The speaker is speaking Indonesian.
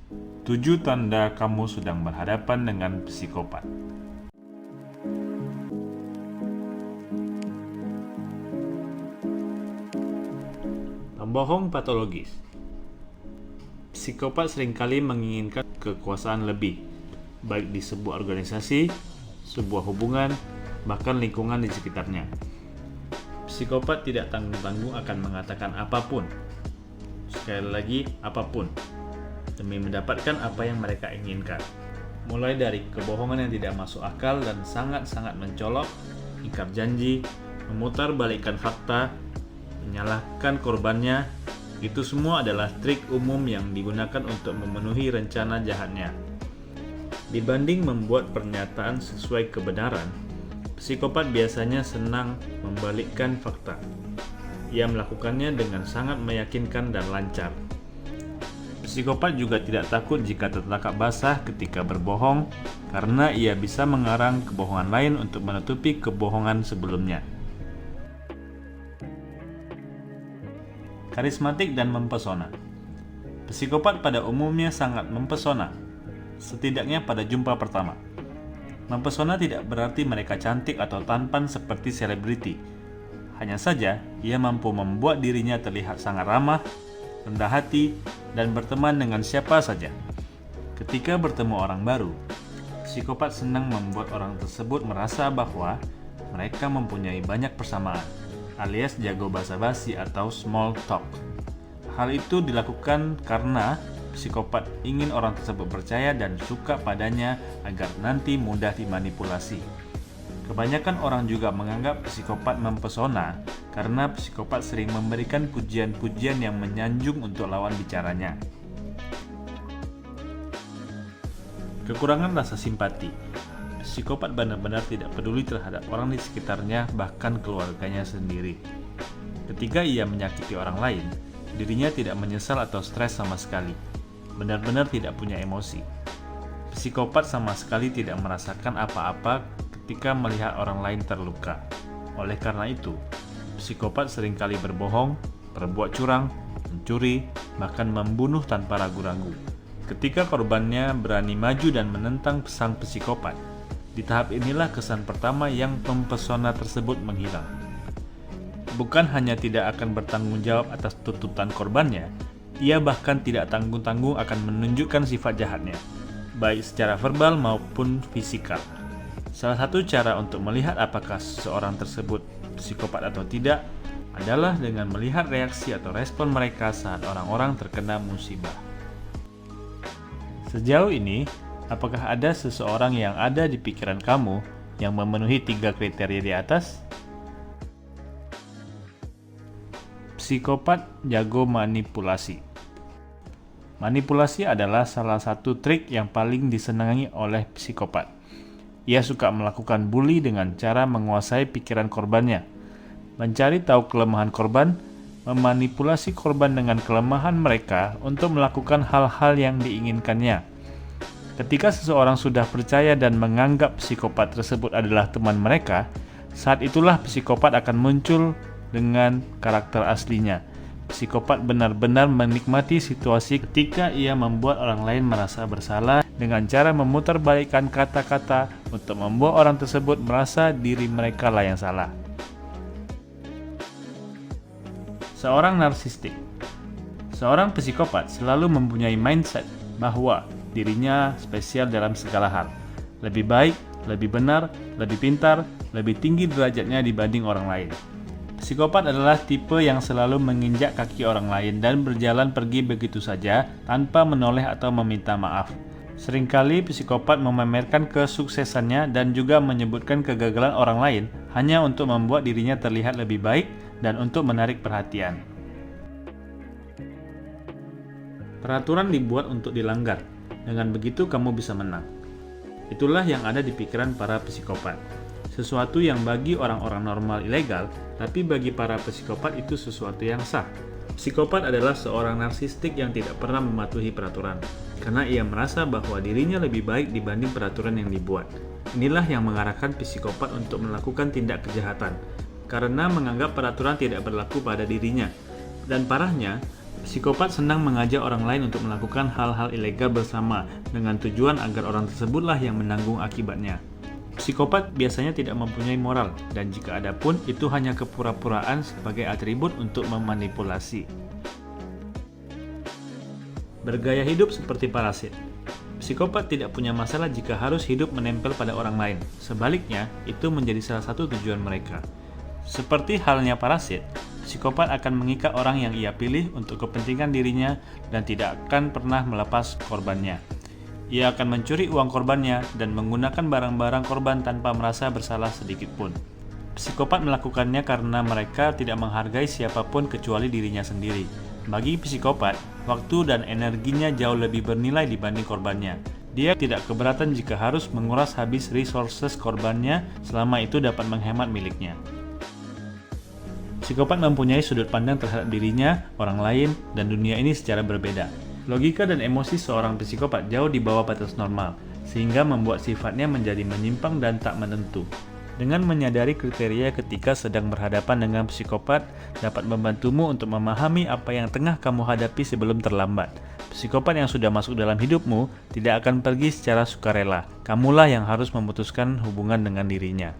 7 tanda kamu sedang berhadapan dengan psikopat. Pembohong patologis. Psikopat seringkali menginginkan kekuasaan lebih, baik di sebuah organisasi, sebuah hubungan, bahkan lingkungan di sekitarnya. Psikopat tidak tanggung-tanggung akan mengatakan apapun, sekali lagi apapun, demi mendapatkan apa yang mereka inginkan. Mulai dari kebohongan yang tidak masuk akal dan sangat-sangat mencolok, ingkar janji, memutarbalikkan fakta, menyalahkan korbannya, itu semua adalah trik umum yang digunakan untuk memenuhi rencana jahatnya. Dibanding membuat pernyataan sesuai kebenaran, psikopat biasanya senang membalikkan fakta. Ia melakukannya dengan sangat meyakinkan dan lancar. Psikopat juga tidak takut jika tertangkap basah ketika berbohong, karena ia bisa mengarang kebohongan lain untuk menutupi kebohongan sebelumnya. Karismatik dan mempesona. Psikopat pada umumnya sangat mempesona, setidaknya pada jumpa pertama. Mempesona tidak berarti mereka cantik atau tampan seperti selebriti. Hanya saja, ia mampu membuat dirinya terlihat sangat ramah, rendah hati, dan berteman dengan siapa saja. Ketika bertemu orang baru, psikopat senang membuat orang tersebut merasa bahwa mereka mempunyai banyak persamaan, alias jago basa-basi atau small talk. Hal itu dilakukan karena psikopat ingin orang tersebut percaya dan suka padanya agar nanti mudah dimanipulasi. Kebanyakan orang juga menganggap psikopat mempesona karena psikopat sering memberikan pujian-pujian yang menyanjung untuk lawan bicaranya. Kekurangan rasa simpati. Psikopat benar-benar tidak peduli terhadap orang di sekitarnya, bahkan keluarganya sendiri. Ketika ia menyakiti orang lain, dirinya tidak menyesal atau stres sama sekali. Benar-benar tidak punya emosi. Psikopat sama sekali tidak merasakan apa-apa ketika melihat orang lain terluka. Oleh karena itu, psikopat seringkali berbohong, berbuat curang, mencuri, bahkan membunuh tanpa ragu-ragu. Ketika korbannya berani maju dan menentang sang psikopat, di tahap inilah kesan pertama yang mempesona tersebut menghilang. Bukan hanya tidak akan bertanggung jawab atas tuntutan korbannya, ia bahkan tidak tanggung-tanggung akan menunjukkan sifat jahatnya, baik secara verbal maupun fisikal. Salah satu cara untuk melihat apakah seseorang tersebut psikopat atau tidak adalah dengan melihat reaksi atau respon mereka saat orang-orang terkena musibah. Sejauh ini, apakah ada seseorang yang ada di pikiran kamu yang memenuhi 3 kriteria di atas? Psikopat jago manipulasi. Manipulasi adalah salah satu trik yang paling disenangi oleh psikopat. Ia suka melakukan bully dengan cara menguasai pikiran korbannya, mencari tahu kelemahan korban, memanipulasi korban dengan kelemahan mereka untuk melakukan hal-hal yang diinginkannya. Ketika seseorang sudah percaya dan menganggap psikopat tersebut adalah teman mereka, saat itulah psikopat akan muncul dengan karakter aslinya. Psikopat benar-benar menikmati situasi ketika ia membuat orang lain merasa bersalah dengan cara memutarbalikkan kata-kata untuk membuat orang tersebut merasa diri mereka lah yang salah. Seorang narsistik. Seorang psikopat selalu mempunyai mindset bahwa dirinya spesial dalam segala hal. Lebih baik, lebih benar, lebih pintar, lebih tinggi derajatnya dibanding orang lain. Psikopat adalah tipe yang selalu menginjak kaki orang lain dan berjalan pergi begitu saja tanpa menoleh atau meminta maaf. Seringkali psikopat memamerkan kesuksesannya dan juga menyebutkan kegagalan orang lain hanya untuk membuat dirinya terlihat lebih baik dan untuk menarik perhatian. Peraturan dibuat untuk dilanggar. Dengan begitu kamu bisa menang. Itulah yang ada di pikiran para psikopat. Sesuatu yang bagi orang-orang normal ilegal, tapi bagi para psikopat itu sesuatu yang sah. Psikopat adalah seorang narsistik yang tidak pernah mematuhi peraturan, karena ia merasa bahwa dirinya lebih baik dibanding peraturan yang dibuat. Inilah yang mengarahkan psikopat untuk melakukan tindak kejahatan, karena menganggap peraturan tidak berlaku pada dirinya. Dan parahnya, Psikopat senang mengajak orang lain untuk melakukan hal-hal ilegal bersama dengan tujuan agar orang tersebutlah yang menanggung akibatnya. Psikopat biasanya tidak mempunyai moral, dan jika ada pun itu hanya kepura-puraan sebagai atribut untuk memanipulasi. Bergaya hidup seperti parasit. Psikopat tidak punya masalah jika harus hidup menempel pada orang lain. Sebaliknya, itu menjadi salah satu tujuan mereka. Seperti halnya parasit, psikopat akan mengikat orang yang ia pilih untuk kepentingan dirinya dan tidak akan pernah melepas korbannya. Ia akan mencuri uang korbannya dan menggunakan barang-barang korban tanpa merasa bersalah sedikit pun. Psikopat melakukannya karena mereka tidak menghargai siapapun kecuali dirinya sendiri. Bagi psikopat, waktu dan energinya jauh lebih bernilai dibanding korbannya. Dia tidak keberatan jika harus menguras habis resources korbannya selama itu dapat menghemat miliknya. Psikopat mempunyai sudut pandang terhadap dirinya, orang lain, dan dunia ini secara berbeda. Logika dan emosi seorang psikopat jauh di bawah batas normal, sehingga membuat sifatnya menjadi menyimpang dan tak menentu. Dengan menyadari kriteria ketika sedang berhadapan dengan psikopat dapat membantumu untuk memahami apa yang tengah kamu hadapi sebelum terlambat. Psikopat yang sudah masuk dalam hidupmu tidak akan pergi secara sukarela. Kamulah yang harus memutuskan hubungan dengan dirinya.